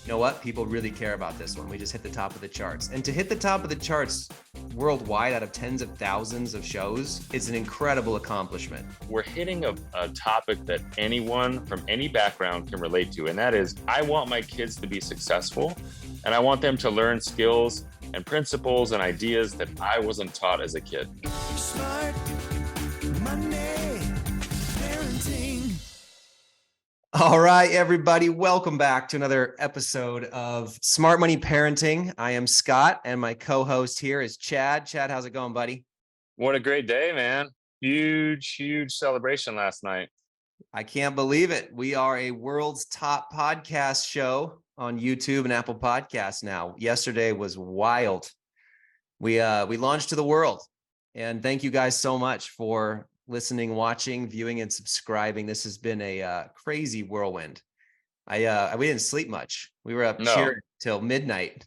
you know what? People really care about this one. We just hit the top of the charts. And to hit the top of the charts worldwide out of tens of thousands of shows is an incredible accomplishment. We're hitting a topic that anyone from any background can relate to. And that is, I want my kids to be successful, and I want them to learn skills and principles and ideas that I wasn't taught as a kid. Smart money parenting. All right, everybody, welcome back to another episode of Smart Money Parenting. I am Scott, and my co-host here is Chad. Chad, how's it going, buddy? What a great day, man. Huge celebration last night. I can't believe it. We are a world's top podcast show on YouTube and Apple Podcasts now. Yesterday was wild. We launched to the world, and thank you guys so much for listening, watching, viewing, and subscribing. This has been a crazy whirlwind. We didn't sleep much. We were up cheering till midnight. It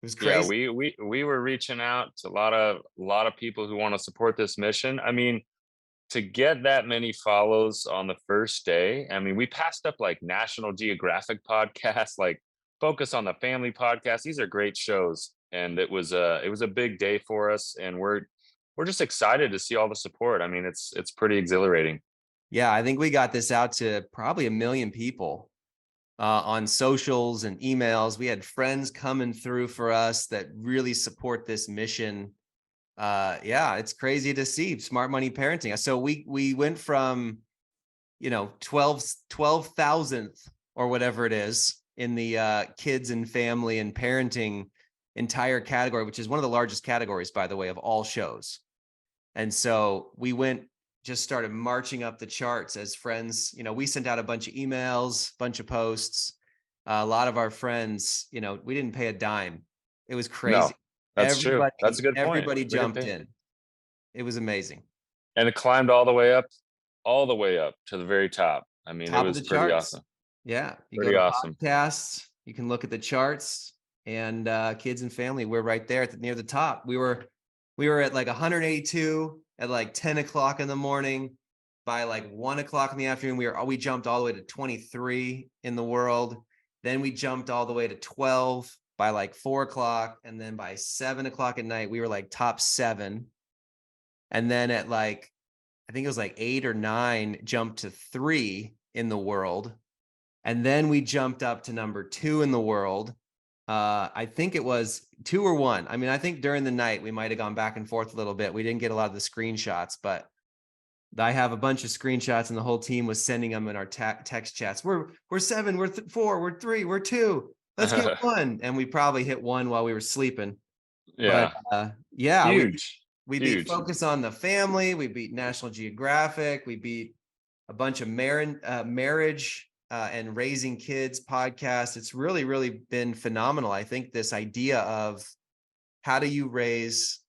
was crazy. Yeah, we were reaching out to a lot of people who want to support this mission. I mean, to get that many follows on the first day, I mean, we passed up like National Geographic podcasts, like Focus on the Family podcast. These are great shows, and it was a big day for us, and we're just excited to see all the support. I mean, it's pretty exhilarating. Yeah, I think we got this out to probably 1 million people on socials and emails. We had friends coming through for us that really support this mission. Yeah, it's crazy to see Smart Money Parenting. So we went from, 12,000th or whatever it is in the kids and family and parenting entire category, which is one of the largest categories, by the way, of all shows. And so we started marching up the charts as friends. We sent out a bunch of emails, bunch of posts. A lot of our friends, we didn't pay a dime. It was crazy. No, that's true. That's a good point. Everybody jumped in. It was amazing. And it climbed all the way up to the very top. I mean, it was pretty awesome. Yeah. You pretty go to awesome. Podcasts, you can look at the charts, and kids and family, we're right there near the top. We were at like 182 at like 10 o'clock in the morning. By like 1 o'clock in the afternoon, we jumped all the way to 23 in the world. Then we jumped all the way to 12 by like 4 o'clock. And then by 7 o'clock at night, we were like top 7. And then at like, I think it was like 8 or 9, jumped to 3 in the world. And then we jumped up to number 2 in the world. I think it was 2 or 1. I mean, I think during the night we might have gone back and forth a little bit. We didn't get a lot of the screenshots, but I have a bunch of screenshots, and the whole team was sending them in our text chats. We're 7, we're 4, we're 3, we're 2. Let's get 1. And we probably hit 1 while we were sleeping. Yeah. But, yeah. Huge. We beat Focus on the Family. We beat National Geographic. We beat a bunch of marriage and raising kids podcasts. It's really been phenomenal. I think this idea of how do you raise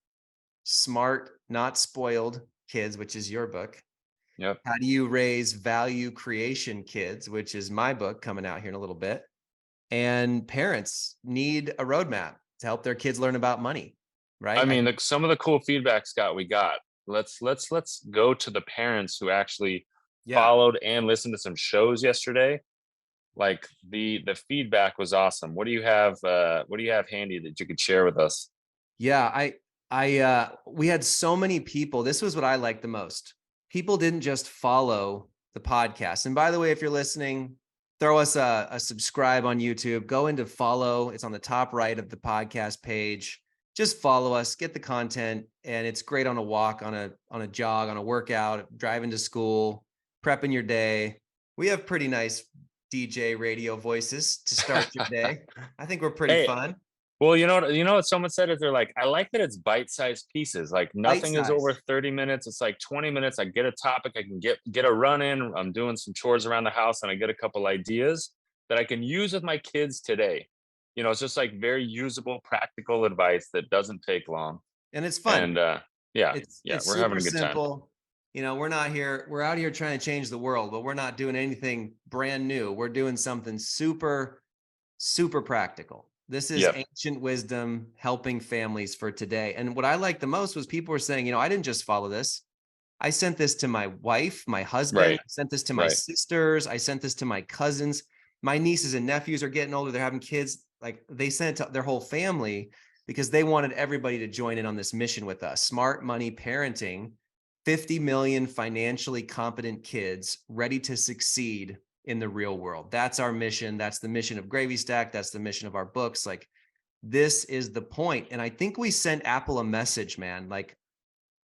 smart, not spoiled kids, which is your book. Yep. How do you raise value creation kids, which is my book coming out here in a little bit. And parents need a roadmap to help their kids learn about money, right? I mean, some of the cool feedback, Scott, we got. Let's go to the parents who actually followed and listened to some shows yesterday. Like the feedback was awesome. What do you have handy that you could share with us? Yeah, we had so many people. This was what I liked the most. People didn't just follow the podcast. And by the way, if you're listening, throw us a subscribe on YouTube. Go into follow. It's on the top right of the podcast page. Just follow us, get the content, and it's great on a walk, on a jog, on a workout, driving to school, prepping your day. We have pretty nice DJ radio voices to start your day. I think we're pretty fun. Well, you know what someone said is they're like, I like that it's bite-sized pieces. Like nothing is over 30 minutes. It's like 20 minutes. I get a topic. I can get a run in. I'm doing some chores around the house, and I get a couple ideas that I can use with my kids today. It's just like very usable, practical advice that doesn't take long. And it's fun. And it's we're having a good simple. Time. We're out here trying to change the world, but we're not doing anything brand new. We're doing something super, super practical. This is ancient wisdom helping families for today. And what I liked the most was people were saying, I didn't just follow this. I sent this to my wife, my husband. Right. I sent this to my sisters. I sent this to my cousins. my nieces and nephews are getting older. They're having kids. Like they sent it to their whole family because they wanted everybody to join in on this mission with us. Smart money parenting, 50 million financially competent kids ready to succeed in the real world. That's our mission. That's the mission of Gravy Stack. That's the mission of our books. Like, this is the point. And I think we sent Apple a message, man. Like,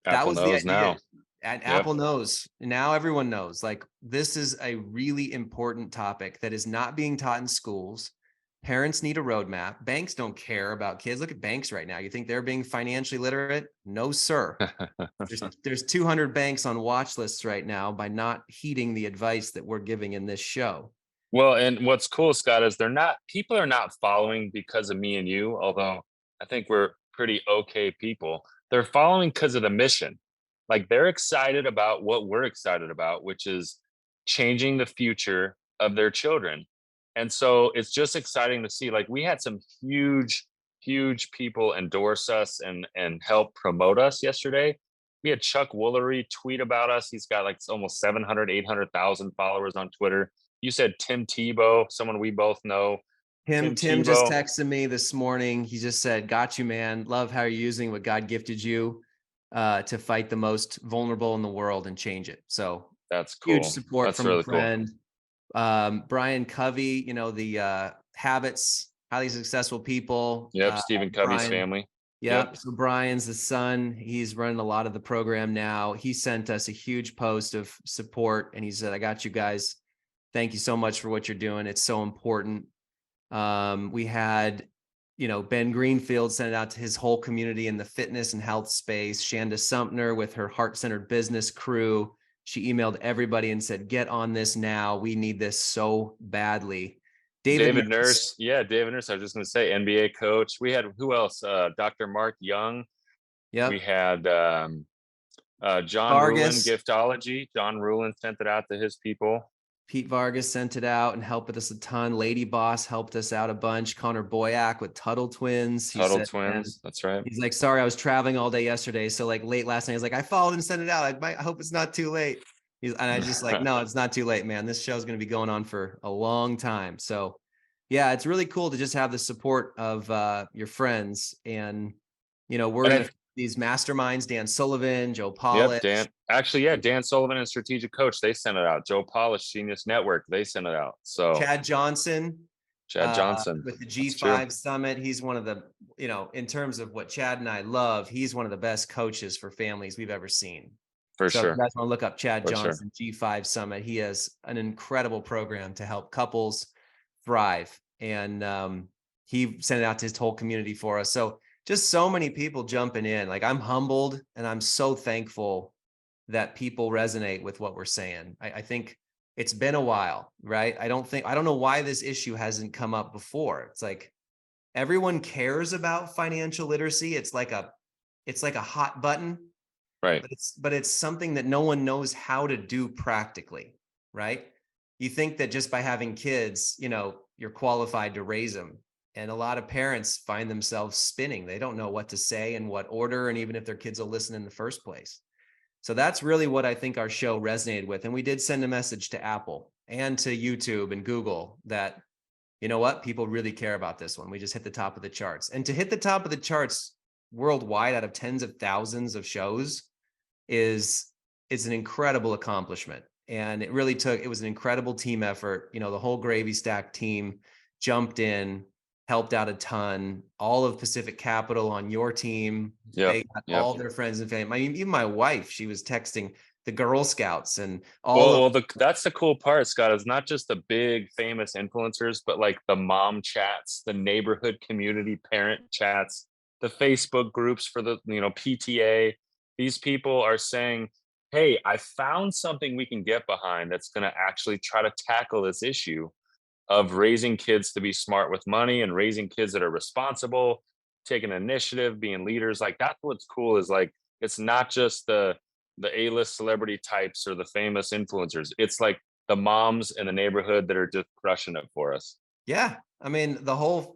that Apple was the knows idea. now. And Yep. Apple knows. Now everyone knows. Like, this is a really important topic that is not being taught in schools. Parents need a roadmap. Banks don't care about kids. Look at banks right now. You think they're being financially literate? No, sir. There's 200 banks on watch lists right now by not heeding the advice that we're giving in this show. Well, and what's cool, Scott, is people are not following because of me and you, although I think we're pretty okay people. They're following because of the mission. Like, they're excited about what we're excited about, which is changing the future of their children. And so it's just exciting to see, like, we had some huge people endorse us and help promote us yesterday. We had Chuck Woolery tweet about us. He's got like almost 700, 800,000 followers on Twitter. You said Tim Tebow, someone we both know. Tim Tim just Tebow. texted me this morning. He just said, "Got you, man. Love how you're using what God gifted you to fight the most vulnerable in the world and change it." So That's cool. huge support That's from really a friend. Brian Covey, you know, the Habits, Highly Successful People. Yep, Stephen Covey's Brian, family. Yep. So Brian's the son. He's running a lot of the program now. He sent us a huge post of support and he said, "I got you guys. Thank you so much for what you're doing. It's so important." We had, you know, Ben Greenfield sent it out to his whole community in the fitness and health space. Shanda Sumner with her heart-centered business crew. She emailed everybody and said, "Get on this now. We need this so badly." David Nurse. Yeah, David Nurse. I was just going to say NBA coach. We had, who else? Dr. Mark Young. Yep. We had John Vargas. Rulin, Giftology. John Rulin sent it out to his people. Pete Vargas sent it out and helped us a ton. Lady Boss helped us out a bunch. Connor Boyack with Tuttle Twins. Tuttle Twins. That's right. He's like, "Sorry, I was traveling all day yesterday. So like late last night, he's like, I followed and sent it out. I hope it's not too late." And I just like, "No, it's not too late, man. This show is going to be going on for a long time." So yeah, it's really cool to just have the support of your friends. And, you know, we're in these masterminds, Dan Sullivan, Joe Polish. Yep, Dan Sullivan and Strategic Coach, they sent it out. Joe Polish, Genius Network, they sent it out. So Chad Johnson with the G5 Summit. He's one of the, you know, in terms of what Chad and I love, he's one of the best coaches for families we've ever seen. For so sure. If you guys want to look up Chad Johnson, G5 Summit. He has an incredible program to help couples thrive. And he sent it out to his whole community for us. So just so many people jumping in. Like, I'm humbled and I'm so thankful that people resonate with what we're saying. I think it's been a while, right? I don't know why this issue hasn't come up before. It's like everyone cares about financial literacy. It's like a hot button, right? But it's something that no one knows how to do practically, right? You think that just by having kids, you know, you're qualified to raise them. And a lot of parents find themselves spinning. They don't know what to say in what order, and even if their kids will listen in the first place. So that's really what I think our show resonated with. And we did send a message to Apple and to YouTube and Google that, you know what, people really care about this one. We just hit the top of the charts. And to hit the top of the charts worldwide out of tens of thousands of shows is an incredible accomplishment. And it was an incredible team effort. You know, the whole Gravy Stack team jumped in, helped out a ton. All of Pacific Capital on your team. They got all their friends and family. I mean, even my wife, she was texting the Girl Scouts and all. That's the cool part, Scott. It's not just the big famous influencers, but like the mom chats, the neighborhood community parent chats, the Facebook groups for the, you know, PTA. These people are saying, "Hey, I found something we can get behind that's going to actually try to tackle this issue of raising kids to be smart with money and raising kids that are responsible, taking initiative, being leaders." Like, that's what's cool, is like, it's not just the A-list celebrity types or the famous influencers. It's like the moms in the neighborhood that are just crushing it for us. Yeah. I mean, the whole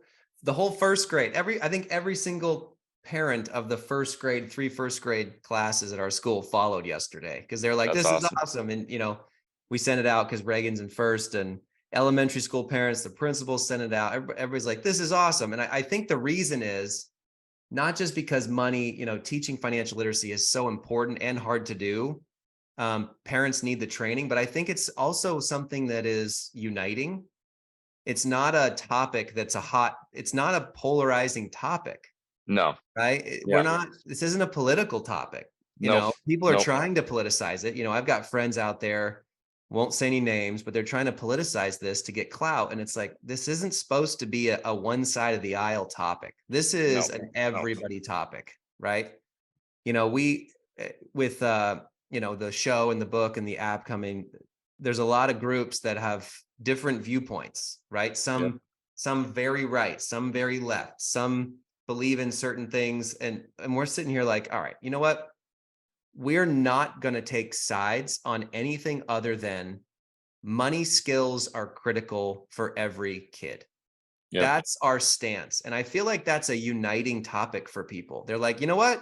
first grade, I think every single parent of the three first grade classes at our school followed yesterday because they're like, "This is awesome." And, you know, we sent it out because Reagan's in first, and elementary school parents, the principals send it out. Everybody's like, this is awesome. And I think the reason is not just because money, teaching financial literacy is so important and hard to do. Parents need the training, but I think it's also something that is uniting. It's not a topic it's not a polarizing topic, No. right? Yeah. This isn't a political topic. Nope. People are Nope. trying to politicize it. I've got friends out there, won't say any names, but they're trying to politicize this to get clout. And it's like, this isn't supposed to be a one side of the aisle topic. This is Nope. an everybody topic, right? We, with, the show and the book and the app coming, there's a lot of groups that have different viewpoints, right? Some very right, some very left, some believe in certain things. And we're sitting here like, all right, you know what? We're not going to take sides on anything other than money skills are critical for every kid. Yep. That's our stance. And I feel like that's a uniting topic for people. They're like, you know what?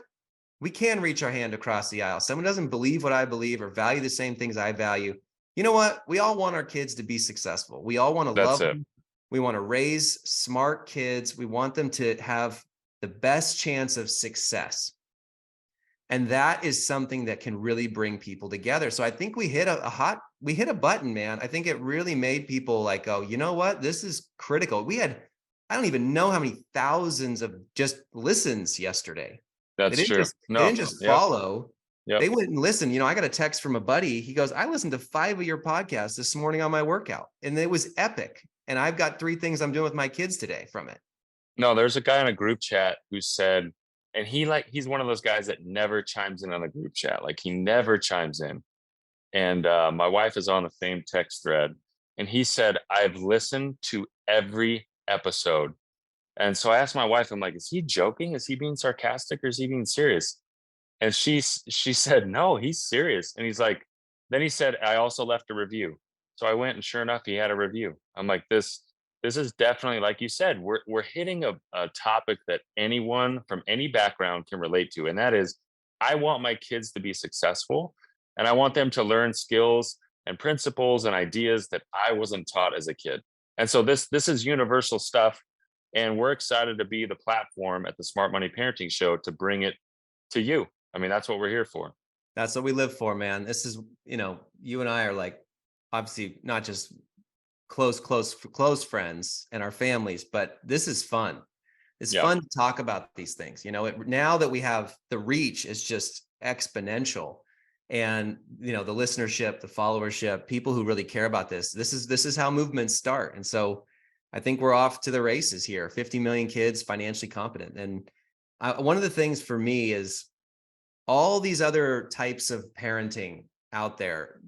We can reach our hand across the aisle. Someone doesn't believe what I believe or value the same things I value. You know what? We all want our kids to be successful. We all want to love them. We want to raise smart kids. We want them to have the best chance of success. And that is something that can really bring people together. So I think we hit a button, man. I think it really made people like, oh, you know what? This is critical. I don't even know how many thousands of just listens yesterday. That's true. They didn't just follow. Yep. They went and listened. I got a text from a buddy. He goes, I listened to 5 of your podcasts this morning on my workout, and it was epic. And I've got 3 things I'm doing with my kids today from it. No, there's a guy in a group chat who said, and he's one of those guys that never chimes in on a group chat. Like, he never chimes in. And my wife is on the same text thread. And he said, I've listened to every episode. And so I asked my wife, I'm like, is he joking? Is he being sarcastic, or is he being serious? And she said, no, he's serious. And he's like, then he said, I also left a review. So I went, and sure enough, he had a review. I'm like, this is definitely, like you said, we're hitting a topic that anyone from any background can relate to. And that is, I want my kids to be successful, and I want them to learn skills and principles and ideas that I wasn't taught as a kid. And so this is universal stuff. And we're excited to be the platform at the Smart Money Parenting Show to bring it to you. I mean, that's what we're here for. That's what we live for, man. This is, you and I are like, obviously not just close friends and our families, but this is fun. It's fun to talk about these things. Now that we have the reach is just exponential, and the listenership, the followership, people who really care about this is how movements start. And so I think we're off to the races here. 50 million kids financially competent. And one of the things for me is all these other types of parenting out there.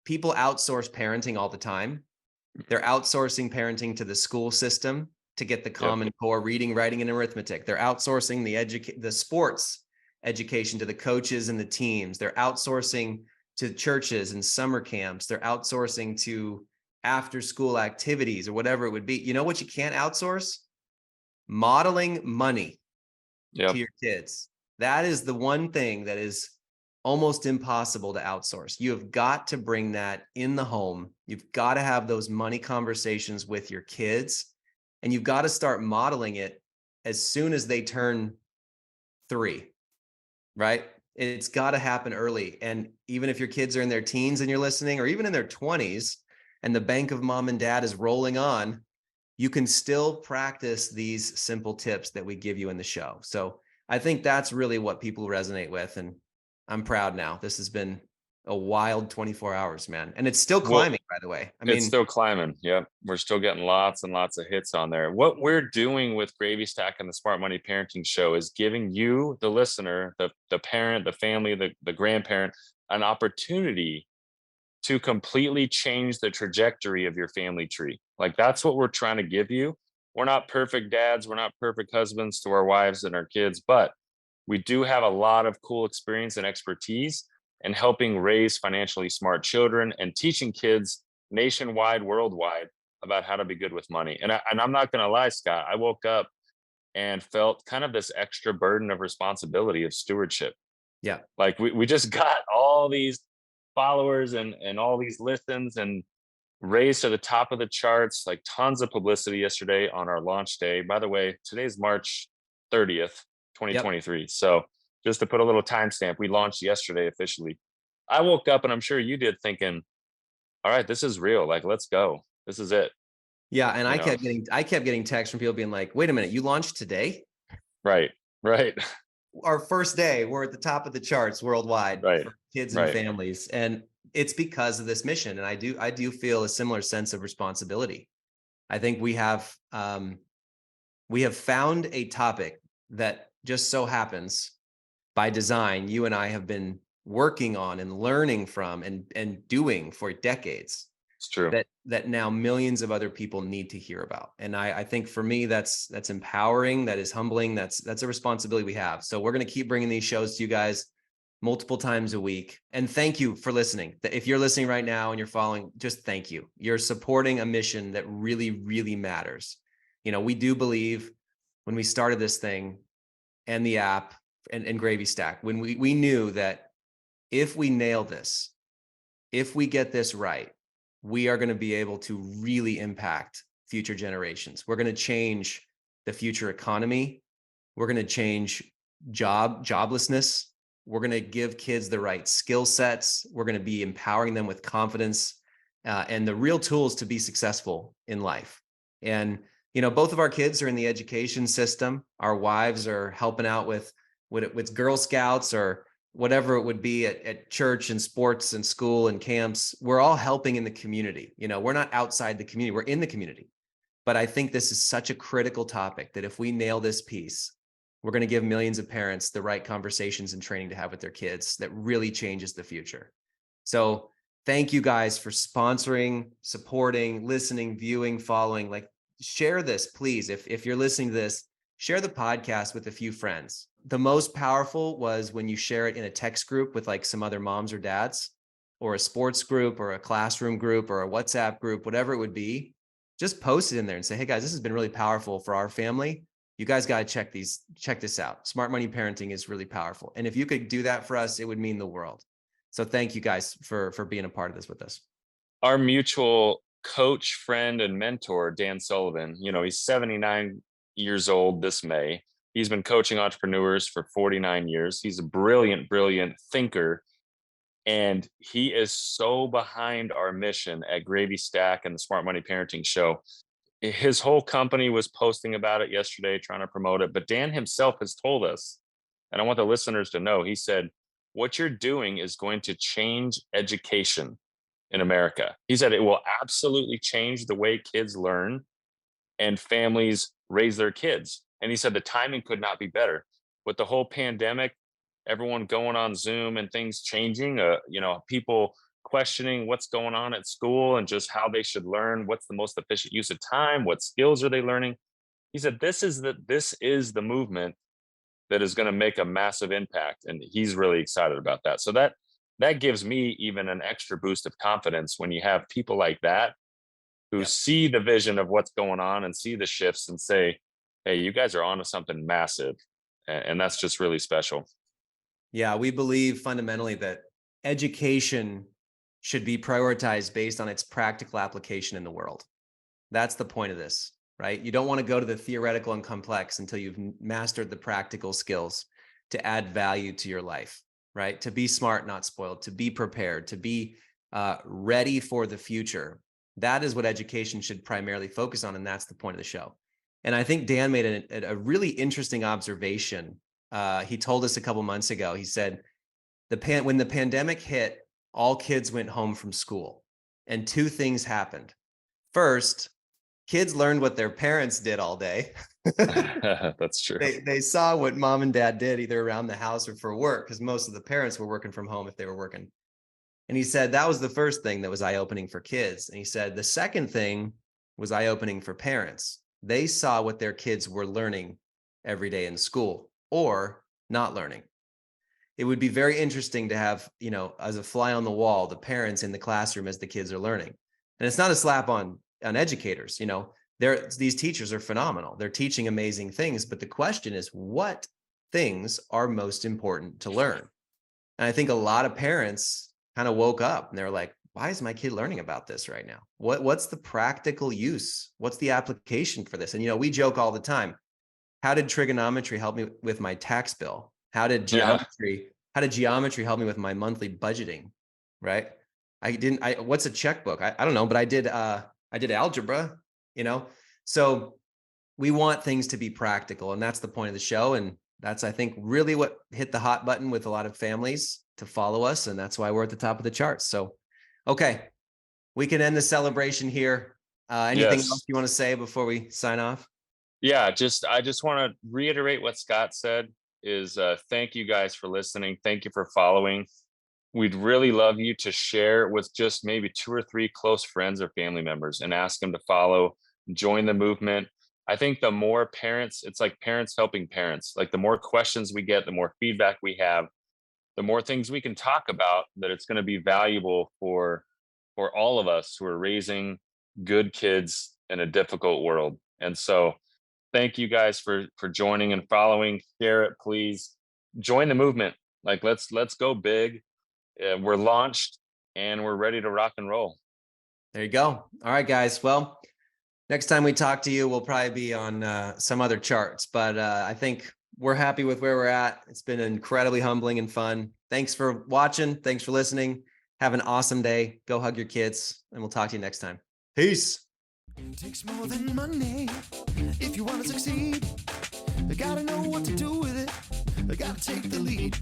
People outsource parenting all the time. They're outsourcing parenting to the school system to get the Common Core reading, writing, and arithmetic. They're outsourcing the sports education to the coaches and the teams. They're outsourcing to churches and summer camps. They're outsourcing to after school activities or whatever it would be. You know what you can't outsource? Modeling money to your kids. That is the one thing that is almost impossible to outsource. You have got to bring that in the home. You've got to have those money conversations with your kids, and you've got to start modeling it as soon as they turn 3, right? It's got to happen early. And even if your kids are in their teens and you're listening, or even in their 20s, and the bank of mom and dad is rolling on, you can still practice these simple tips that we give you in the show. So I think that's really what people resonate with. And I'm proud now. This has been a wild 24 hours, man. And it's still climbing, by the way. It's still climbing. Yep. We're still getting lots and lots of hits on there. What we're doing with Gravy Stack and the Smart Money Parenting Show is giving you, the listener, the parent, the family, the grandparent, an opportunity to completely change the trajectory of your family tree. Like, that's what we're trying to give you. We're not perfect dads. We're not perfect husbands to our wives and our kids, but we do have a lot of cool experience and expertise in helping raise financially smart children and teaching kids nationwide, worldwide, about how to be good with money. And I'm not going to lie, Scott, I woke up and felt kind of this extra burden of responsibility of stewardship. Yeah. Like we just got all these followers and all these listens, and raised to the top of the charts, like tons of publicity yesterday on our launch day. By the way, today's March 30th, Yep. 2023. So just to put a little timestamp, we launched yesterday officially. I woke up, and I'm sure you did, thinking, all right, this is real. Like, let's go. This is it. Yeah. And You know, I kept getting texts from people being like, wait a minute, you launched today? right, right, Our first day, we're at the top of the charts worldwide right, for kids and right. families. And it's because of this mission. And I do feel a similar sense of responsibility. I think we have found a topic that just so happens by design, you and I have been working on and learning from and doing for decades. It's true. That now millions of other people need to hear about. And I think for me, that's empowering, that is humbling, that's a responsibility we have. So we're going to keep bringing these shows to you guys multiple times a week. And thank you for listening. If you're listening right now and you're following, just thank you. You're supporting a mission that really, really matters. We do believe when we started this thing and the app and Gravy Stack, when we knew that if we nail this, if we get this right, we are going to be able to really impact future generations. We're going to change the future economy. We're going to change joblessness. We're going to give kids the right skill sets. We're going to be empowering them with confidence and the real tools to be successful in life. And, both of our kids are in the education system. Our wives are helping out with Girl Scouts or whatever it would be at church and sports and school and camps. We're all helping in the community. We're not outside the community, we're in the community. But I think this is such a critical topic that if we nail this piece, we're going to give millions of parents the right conversations and training to have with their kids that really changes the future. So thank you guys for sponsoring, supporting, listening, viewing, following. Like, share this, please. If you're listening to this, share the podcast with a few friends. The most powerful was when you share it in a text group with like some other moms or dads, or a sports group or a classroom group or a WhatsApp group, whatever it would be. Just post it in there and say, hey guys, this has been really powerful for our family. You guys got to check this out. Smart money parenting is really powerful. And if you could do that for us, it would mean the world. So thank you guys for being a part of this with us. Our mutual coach, friend, and mentor, Dan Sullivan, he's 79 years old this May. He's been coaching entrepreneurs for 49 years. He's a brilliant, brilliant thinker. And he is so behind our mission at Gravy Stack and the Smart Money Parenting Show. His whole company was posting about it yesterday, trying to promote it. But Dan himself has told us, and I want the listeners to know, he said, what you're doing is going to change education in America. He said it will absolutely change the way kids learn and families raise their kids. And he said the timing could not be better. With the whole pandemic, everyone going on Zoom and things changing, people questioning what's going on at school and just how they should learn, what's the most efficient use of time, what skills are they learning. He said this is the movement that is going to make a massive impact, and he's really excited about that. So that gives me even an extra boost of confidence when you have people like that who see the vision of what's going on and see the shifts and say, hey, you guys are onto something massive. And that's just really special. Yeah, we believe fundamentally that education should be prioritized based on its practical application in the world. That's the point of this, right? You don't want to go to the theoretical and complex until you've mastered the practical skills to add value to your life, right? To be smart, not spoiled, to be prepared, to be ready for the future. That is what education should primarily focus on. And that's the point of the show. And I think Dan made a really interesting observation. He told us a couple months ago, he said, when the pandemic hit, all kids went home from school and two things happened. First, kids learned what their parents did all day. That's true. They saw what mom and dad did either around the house or for work, because most of the parents were working from home if they were working. And he said that was the first thing that was eye-opening for kids. And he said the second thing was eye-opening for parents. They saw what their kids were learning every day in school or not learning. It would be very interesting to have, as a fly on the wall, the parents in the classroom as the kids are learning. And it's not a slap on educators. These teachers are phenomenal. They're teaching amazing things. But the question is, what things are most important to learn? And I think a lot of parents kind of woke up and they're like, why is my kid learning about this right now? What's the practical use? What's the application for this? And, you know, we joke all the time. How did trigonometry help me with my tax bill? How did geometry help me with my monthly budgeting? Right. What's a checkbook? I don't know, but I did algebra, you know? So we want things to be practical, and that's the point of the show. And that's, I think, really what hit the hot button with a lot of families to follow us. And that's why we're at the top of the charts. So, okay, we can end the celebration here. Anything else you want to say before we sign off? Yeah, I just want to reiterate what Scott said is thank you guys for listening. Thank you for following. We'd really love you to share with just maybe 2 or 3 close friends or family members and ask them to follow, join the movement. I think the more parents, it's like parents helping parents. Like the more questions we get, the more feedback we have, the more things we can talk about, that it's going to be valuable for all of us who are raising good kids in a difficult world. And so thank you guys for joining and following. Share it, please. Join the movement. Like let's go big. We're launched and we're ready to rock and roll. There you go. All right, guys. Well, next time we talk to you, we'll probably be on some other charts, but I think we're happy with where we're at. It's been incredibly humbling and fun. Thanks for watching. Thanks for listening. Have an awesome day. Go hug your kids, and we'll talk to you next time. Peace. It takes more than money if you want to succeed. You gotta know what to do with it. You gotta take the lead.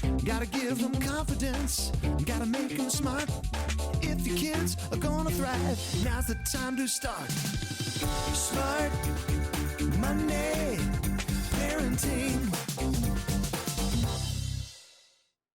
You gotta give them confidence. You gotta make them smart. If your kids are gonna thrive, now's the time to start. Smart money parenting.